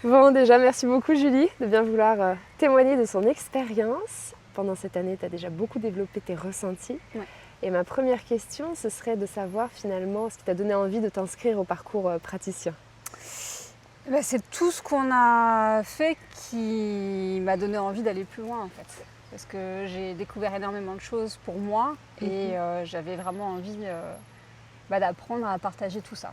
Bon, déjà, merci beaucoup Julie de bien vouloir témoigner de son expérience. Pendant cette année, tu as déjà beaucoup développé tes ressentis. Ouais. Et ma première question, ce serait de savoir finalement ce qui t'a donné envie de t'inscrire au parcours praticien. C'est tout ce qu'on a fait qui m'a donné envie d'aller plus loin en fait. Parce que j'ai découvert énormément de choses pour moi et j'avais vraiment envie d'apprendre à partager tout ça.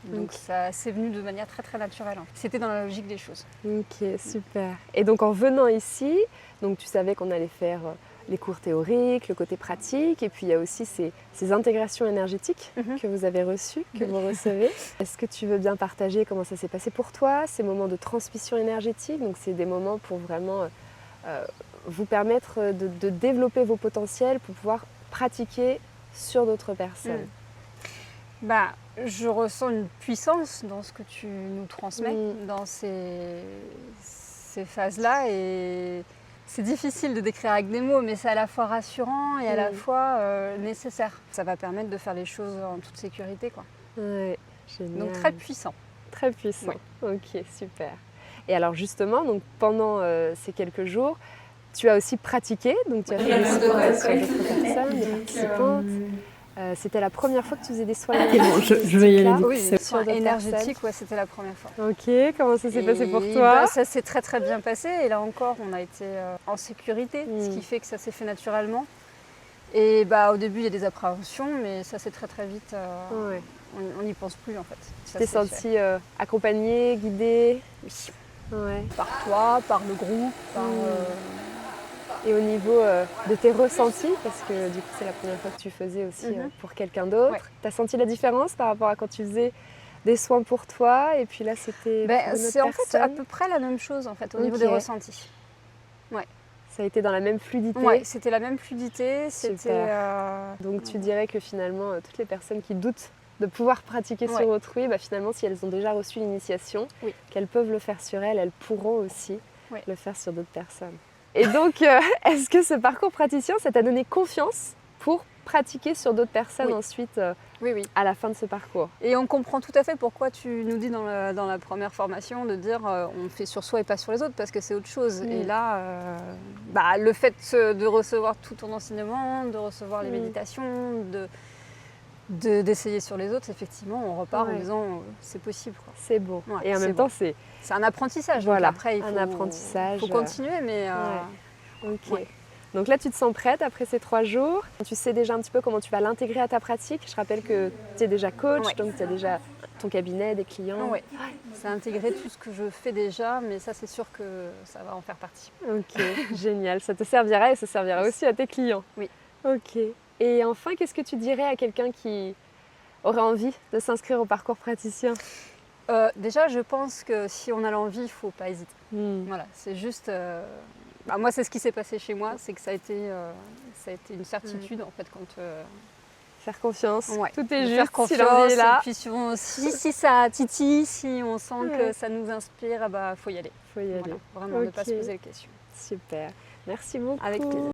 Donc ça c'est venu de manière très très naturelle. C'était dans la logique des choses. Ok, super. Et donc en venant ici, donc tu savais qu'on allait faire les cours théoriques, le côté pratique, et puis il y a aussi ces intégrations énergétiques que vous avez reçues, que vous recevez. Est-ce que tu veux bien partager comment ça s'est passé pour toi, ces moments de transmission énergétique? Donc c'est des moments pour vraiment vous permettre de développer vos potentiels pour pouvoir pratiquer sur d'autres personnes. Je ressens une puissance dans ce que tu nous transmets, dans ces phases-là. Et c'est difficile de décrire avec des mots, mais c'est à la fois rassurant et à la fois nécessaire. Ça va permettre de faire les choses en toute sécurité, quoi. Ouais, génial. Donc très puissant. Très puissant. Ouais. Ok, super. Et alors justement, donc pendant ces quelques jours, tu as aussi pratiqué, donc tu as fait des soins sur d'autres personnes, des participantes. C'était la première fois que tu faisais des soins énergétiques? Je vais y aller. Oui, des soins énergétiques, c'était la première fois. Ok, comment ça s'est passé pour toi? Ça s'est très très bien passé et là encore on a été en sécurité, ce qui fait que ça s'est fait naturellement. Et au début il y a des appréhensions, mais ça s'est très très vite, on n'y pense plus en fait. Tu t'es sentie accompagnée, guidée? Oui. Ouais. Par toi, par le groupe, Et au niveau de tes ressentis, parce que du coup c'est la première fois que tu faisais aussi pour quelqu'un d'autre, tu as senti la différence par rapport à quand tu faisais des soins pour toi et puis là c'était pour une autre c'est en fait personne? à peu près la même chose en fait au niveau des ressentis. Ouais. Ça a été dans la même fluidité? Ouais, c'était la même fluidité. Donc tu dirais que finalement toutes les personnes qui doutent de pouvoir pratiquer sur autrui, finalement si elles ont déjà reçu l'initiation, qu'elles peuvent le faire sur elles, elles pourront aussi le faire sur d'autres personnes. Et donc, est-ce que ce parcours praticien, ça t'a donné confiance pour pratiquer sur d'autres personnes ensuite à la fin de ce parcours? Et on comprend tout à fait pourquoi tu nous dis dans la première formation de dire on fait sur soi et pas sur les autres parce que c'est autre chose. Et là, le fait de recevoir tout ton enseignement, de recevoir les méditations, d'essayer sur les autres, effectivement, on repart en disant c'est possible. C'est beau. Et en même temps, c'est un apprentissage. Voilà, donc après, il faut continuer. Mais Ok. Donc là, tu te sens prête après ces 3 jours. Tu sais déjà un petit peu comment tu vas l'intégrer à ta pratique. Je rappelle que tu es déjà coach, donc tu as déjà ton cabinet, des clients. Oui, c'est intégrer tout ce que je fais déjà, mais ça, c'est sûr que ça va en faire partie. Ok, génial. Ça te servira et ça servira aussi à tes clients. Oui. Ok. Et enfin, qu'est-ce que tu dirais à quelqu'un qui aurait envie de s'inscrire au parcours praticien? Déjà, je pense que si on a l'envie, il ne faut pas hésiter. Voilà, c'est juste... moi, c'est ce qui s'est passé chez moi, c'est que ça a été une certitude en fait quand... Faire confiance, tout est juste, faire confiance, si l'envie est là. Et puis si ça titille, si on sent que ça nous inspire, faut y aller. Faut y aller. Voilà, vraiment, ne pas se poser les questions. Super, merci beaucoup. Avec plaisir.